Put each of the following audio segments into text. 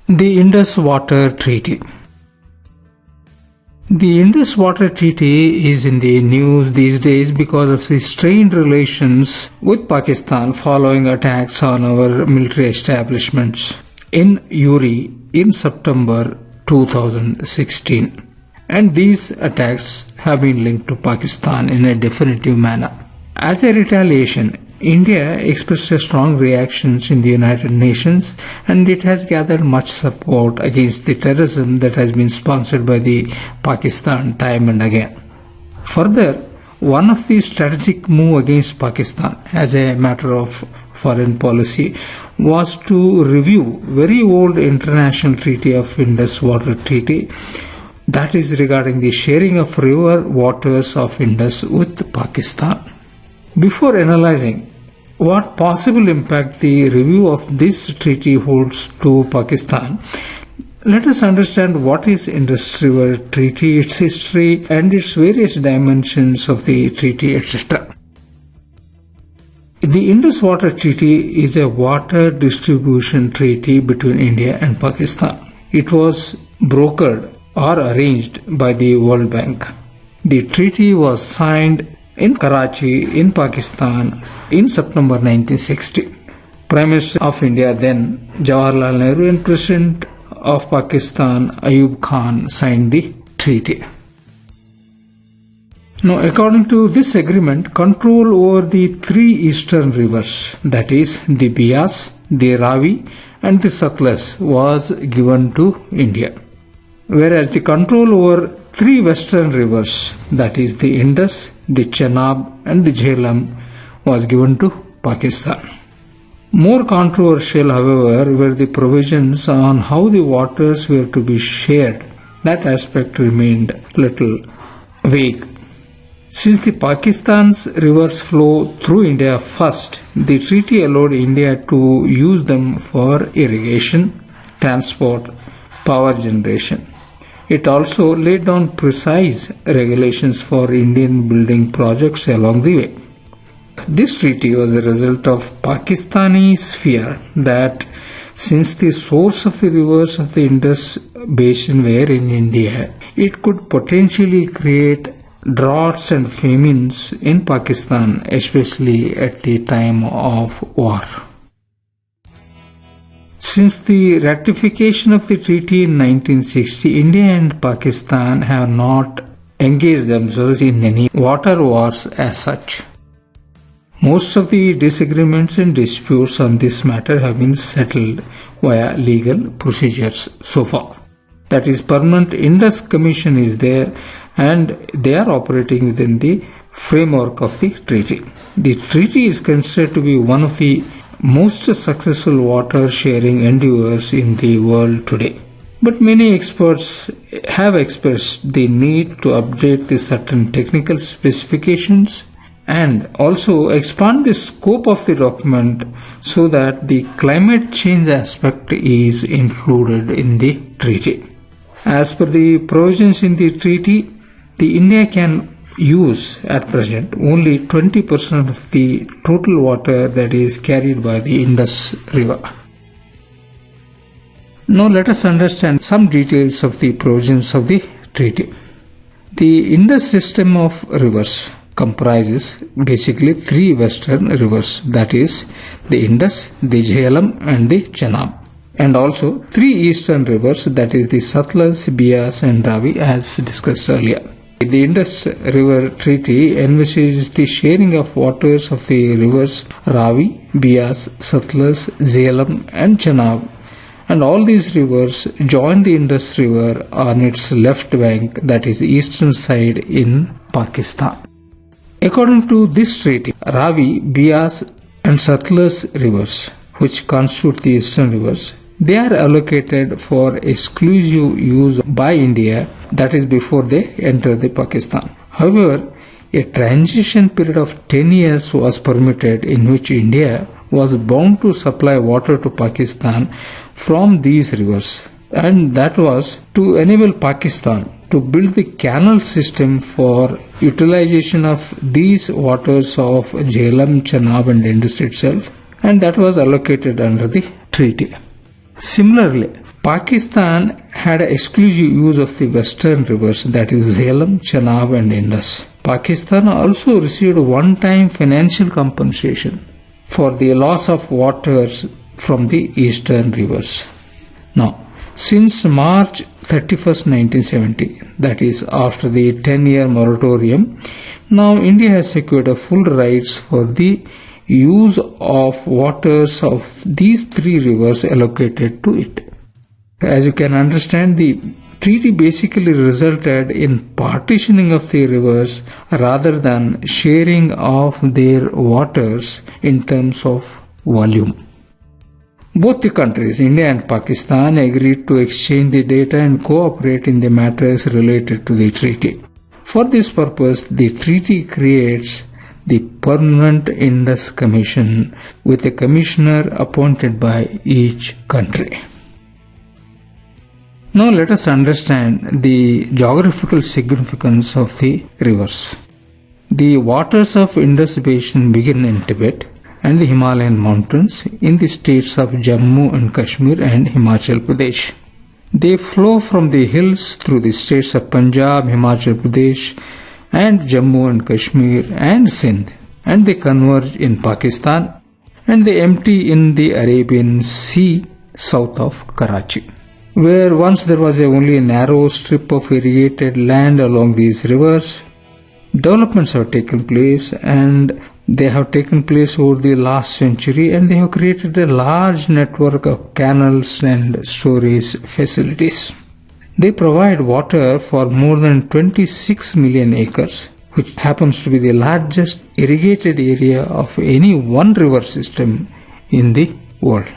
The Indus Water Treaty. The Indus Water Treaty is in the news these days because of the strained relations with Pakistan following attacks on our military establishments in Uri in September 2016. And these attacks have been linked to Pakistan in a definitive manner. As a retaliation, India expressed a strong reactions in the United Nations, and it has gathered much support against the terrorism that has been sponsored by the Pakistan time and again. Further, one of the strategic moves against Pakistan as a matter of foreign policy was to review very old international treaty of Indus Water Treaty, that is regarding the sharing of river waters of Indus with Pakistan. Before analyzing what possible impact the review of this treaty holds to Pakistan, let us understand what is Indus River Treaty, its history, and its various dimensions of the treaty, etc. The Indus Water Treaty is a water distribution treaty between India and Pakistan. It was brokered or arranged by the World Bank. The treaty was signed in Karachi, in Pakistan, in September 1960. Prime Minister of India then, Jawaharlal Nehru, and President of Pakistan, Ayub Khan, signed the treaty. Now, according to this agreement, control over the three eastern rivers, that is, the Bias, the Ravi, and the Satluj, was given to India. Whereas the control over three western rivers, that is the Indus, the Chenab, and the Jhelum, was given to Pakistan. More controversial, however, were the provisions on how the waters were to be shared. That aspect remained little vague. Since the Pakistan's rivers flow through India first, the treaty allowed India to use them for irrigation, transport, power generation. It also laid down precise regulations for Indian building projects along the way. This treaty was a result of Pakistani's fear that since the source of the rivers of the Indus basin were in India, it could potentially create droughts and famines in Pakistan, especially at the time of war. Since the ratification of the treaty in 1960, India and Pakistan have not engaged themselves in any water wars as such. Most of the disagreements and disputes on this matter have been settled via legal procedures so far. That is, Permanent Indus Commission is there and they are operating within the framework of the treaty. The treaty is considered to be one of the most successful water sharing endeavors in the world today. But many experts have expressed the need to update the certain technical specifications and also expand the scope of the document so that the climate change aspect is included in the treaty. As per the provisions in the treaty, the India can use at present only 20% of the total water that is carried by the Indus River. Now let us understand some details of the provisions of the treaty. The Indus system of rivers comprises basically three western rivers, that is the Indus, the Jhelum, and the Chenab, and also three eastern rivers, that is the Satluj, Bias, and Ravi, as discussed earlier. The Indus River Treaty envisages the sharing of waters of the rivers Ravi, Bias, Satluj, Jhelum, and Chenab, and all these rivers join the Indus River on its left bank, that is eastern side in Pakistan. According to this treaty, Ravi, Bias, and Satluj rivers, which constitute the eastern rivers, they are allocated for exclusive use by India, that is before they enter the Pakistan. However, a transition period of 10 years was permitted in which India was bound to supply water to Pakistan from these rivers, and that was to enable Pakistan to build the canal system for utilization of these waters of Jhelum, Chenab, and Indus itself, and that was allocated under the treaty. Similarly, Pakistan had exclusive use of the western rivers, that is Jhelum, Chenab and Indus. Pakistan also received one-time financial compensation for the loss of waters from the eastern rivers. Now, since March 31st, 1970, that is after the 10-year moratorium, now India has secured a full rights for the use of waters of these three rivers allocated to it. As you can understand, the treaty basically resulted in partitioning of the rivers rather than sharing of their waters in terms of volume. Both the countries, India and Pakistan, agreed to exchange the data and cooperate in the matters related to the treaty. For this purpose, the treaty creates the Permanent Indus Commission with a commissioner appointed by each country. Now let us understand the geographical significance of the rivers. The waters of Indus Basin begin in Tibet and the Himalayan mountains in the states of Jammu and Kashmir and Himachal Pradesh. They flow from the hills through the states of Punjab, Himachal Pradesh and Jammu and Kashmir and Sindh, and they converge in Pakistan and they empty in the Arabian Sea south of Karachi, where once there was only a narrow strip of irrigated land along these rivers. Developments have taken place and they have taken place over the last century, and they have created a large network of canals and storage facilities. They provide water for more than 26 million acres, which happens to be the largest irrigated area of any one river system in the world.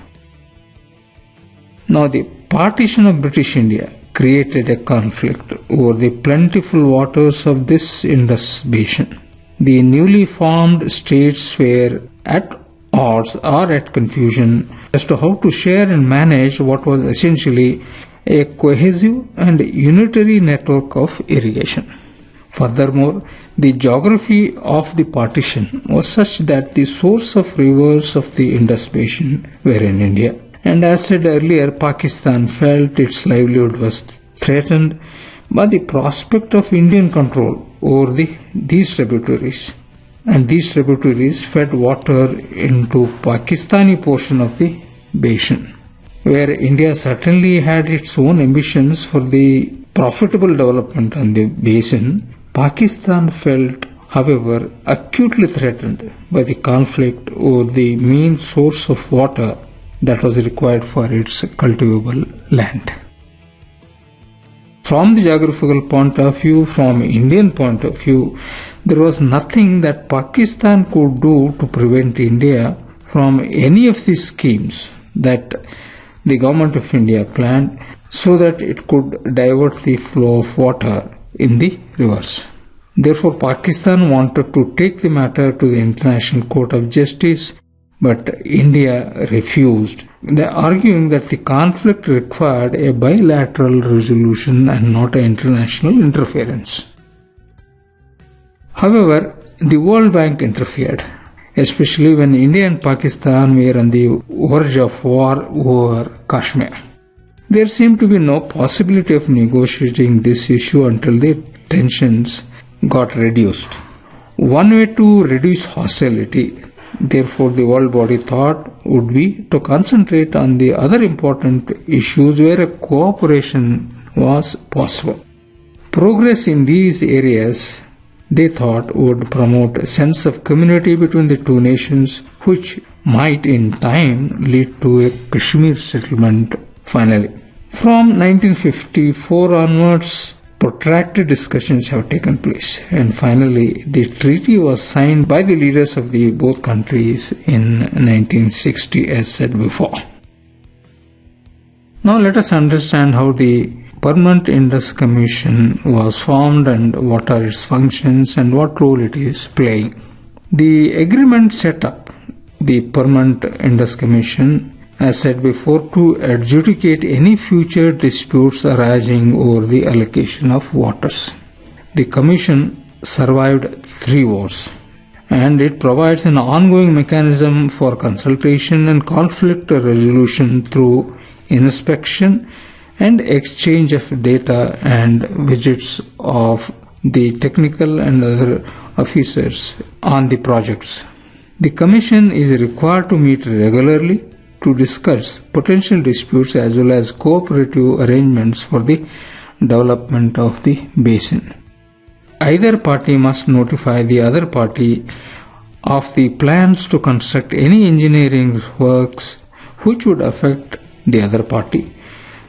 Now, the partition of British India created a conflict over the plentiful waters of this Indus Basin. The newly formed states were at odds or at confusion as to how to share and manage what was essentially a cohesive and unitary network of irrigation. Furthermore, the geography of the partition was such that the source of rivers of the Indus Basin were in India. And as said earlier, Pakistan felt its livelihood was threatened by the prospect of Indian control over these tributaries. And these tributaries fed water into Pakistani portion of the basin, where India certainly had its own ambitions for the profitable development on the basin. Pakistan felt, however, acutely threatened by the conflict over the main source of water that was required for its cultivable land. From the geographical point of view, from Indian point of view, there was nothing that Pakistan could do to prevent India from any of these schemes that the government of India planned so that it could divert the flow of water in the rivers. Therefore, Pakistan wanted to take the matter to the International Court of Justice, but India refused, arguing that the conflict required a bilateral resolution and not an international interference. However, the World Bank interfered, especially when India and Pakistan were on the verge of war over Kashmir. There seemed to be no possibility of negotiating this issue until the tensions got reduced. One way to reduce hostility, therefore, the world body thought would be to concentrate on the other important issues where a cooperation was possible. Progress in these areas, they thought, would promote a sense of community between the two nations, which might in time lead to a Kashmir settlement finally. From 1954 onwards, protracted discussions have taken place, and finally the treaty was signed by the leaders of the both countries in 1960, as said before. Now let us understand how the Permanent Indus Commission was formed and what are its functions and what role it is playing. The agreement set up the Permanent Indus Commission, as said before, to adjudicate any future disputes arising over the allocation of waters. The Commission survived 3 wars, and it provides an ongoing mechanism for consultation and conflict resolution through inspection and exchange of data and visits of the technical and other officers on the projects. The Commission is required to meet regularly to discuss potential disputes as well as cooperative arrangements for the development of the basin. Either party must notify the other party of the plans to construct any engineering works which would affect the other party,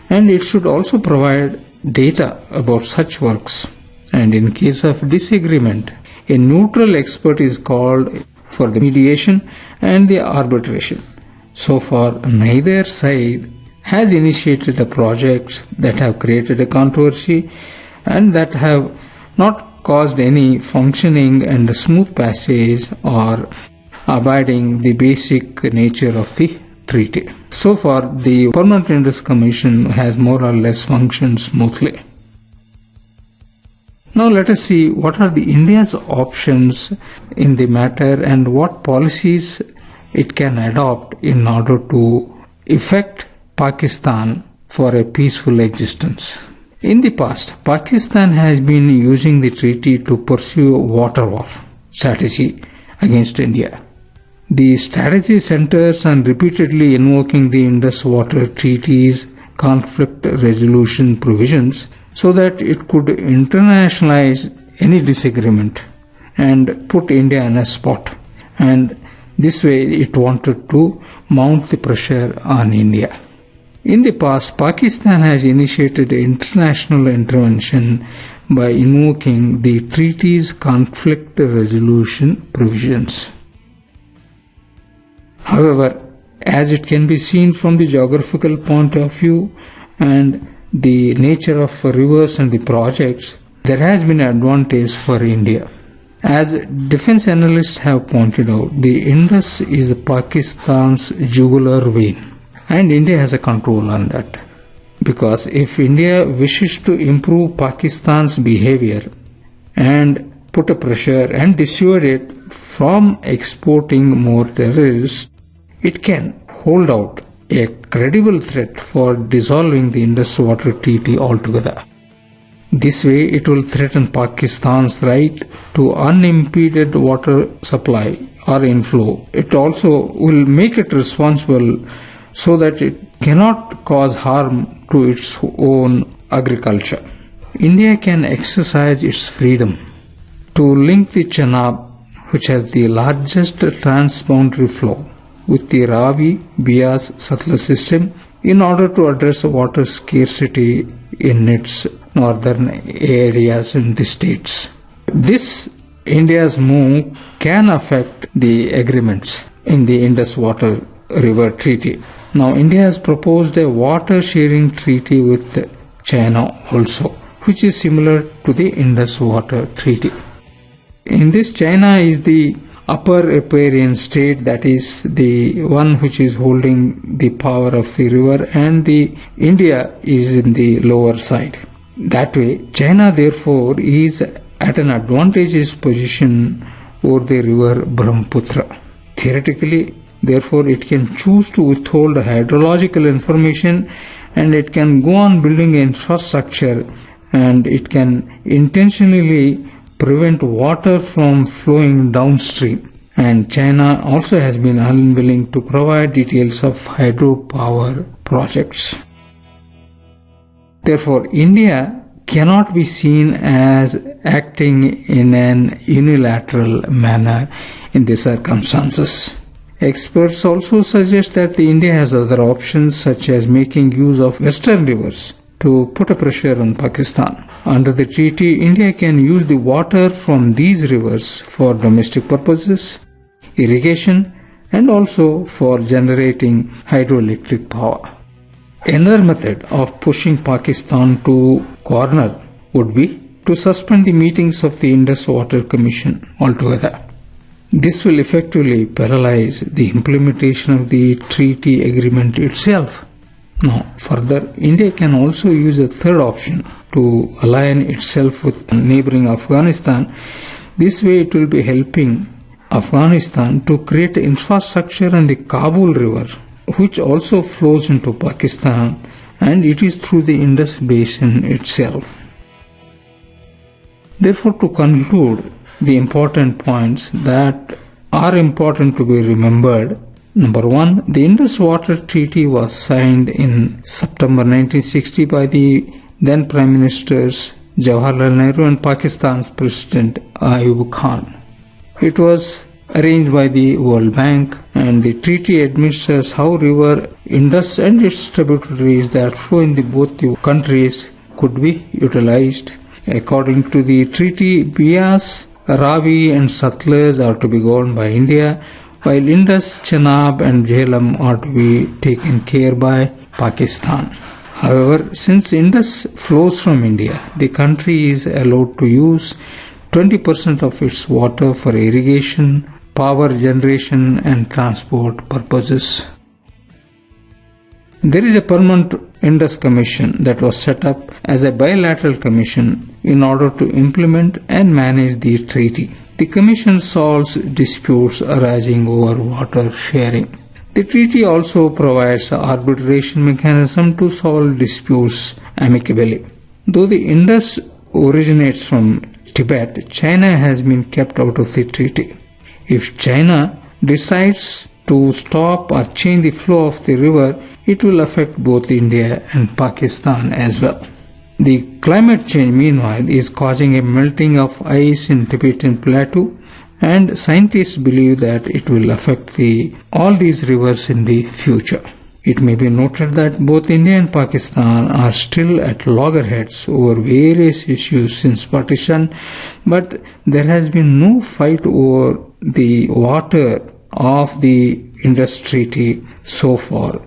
and it should also provide data about such works. And in case of disagreement, a neutral expert is called for the mediation and the arbitration. So far, neither side has initiated the projects that have created a controversy and that have not caused any functioning and smooth passage or abiding the basic nature of the treaty. So far, the Permanent Indus Commission has more or less functioned smoothly. Now let us see what are the India's options in the matter and what policies it can adopt in order to effect Pakistan for a peaceful existence. In the past, Pakistan has been using the treaty to pursue a water war strategy against India. The strategy centers on repeatedly invoking the Indus Water Treaty's conflict resolution provisions so that it could internationalize any disagreement and put India in a spot. And this way it wanted to mount the pressure on India. In the past, Pakistan has initiated international intervention by invoking the treaty's conflict resolution provisions. However, as it can be seen from the geographical point of view and the nature of rivers and the projects, there has been an advantage for India. As defense analysts have pointed out, the Indus is Pakistan's jugular vein, and India has a control on that. Because if India wishes to improve Pakistan's behavior and put a pressure and dissuade it from exporting more terrorists, it can hold out a credible threat for dissolving the Indus Water Treaty altogether. This way, it will threaten Pakistan's right to unimpeded water supply or inflow. It also will make it responsible so that it cannot cause harm to its own agriculture. India can exercise its freedom to link the Chenab, which has the largest transboundary flow, with the Ravi, Beas, Satluj system in order to address water scarcity in its northern areas in the states. This India's move can affect the agreements in the Indus Water River Treaty. Now, India has proposed a water sharing treaty with China also, which is similar to the Indus Water Treaty. In this, China is the upper riparian state, that is the one which is holding the power of the river, and the India is in the lower side. That way, China therefore is at an advantageous position over the river Brahmaputra. Theoretically, therefore, it can choose to withhold hydrological information, and it can go on building infrastructure, and it can intentionally prevent water from flowing downstream. And China also has been unwilling to provide details of hydropower projects. Therefore, India cannot be seen as acting in an unilateral manner in these circumstances. Experts also suggest that India has other options, such as making use of western rivers to put a pressure on Pakistan. Under the treaty, India can use the water from these rivers for domestic purposes, irrigation, and also for generating hydroelectric power. Another method of pushing Pakistan to corner would be to suspend the meetings of the Indus Water Commission altogether. This will effectively paralyze the implementation of the treaty agreement itself. Now, further, India can also use a third option to align itself with neighboring Afghanistan. This way, it will be helping Afghanistan to create infrastructure on the Kabul River which also flows into Pakistan, and it is through the Indus basin itself. Therefore, to conclude, the important points that are important to be remembered. Number one, the Indus Water Treaty was signed in September 1960 by the then Prime Ministers Jawaharlal Nehru and Pakistan's President Ayub Khan. It was arranged by the World Bank, and the treaty administers how river Indus and its tributaries that flow in both the countries could be utilized. According to the treaty, Bias, Ravi and Satluj are to be governed by India, while Indus, Chenab and Jhelum are to be taken care by Pakistan. However, since Indus flows from India, the country is allowed to use 20% of its water for irrigation, power generation and transport purposes. There is a permanent Indus Commission that was set up as a bilateral commission in order to implement and manage the treaty. The commission solves disputes arising over water sharing. The treaty also provides an arbitration mechanism to solve disputes amicably. Though the Indus originates from Tibet, China has been kept out of the treaty. If China decides to stop or change the flow of the river, it will affect both India and Pakistan as well. The climate change, meanwhile, is causing a melting of ice in Tibetan Plateau, and scientists believe that it will affect all these rivers in the future. It may be noted that both India and Pakistan are still at loggerheads over various issues since partition, but there has been no fight over the water of the Indus Treaty so far.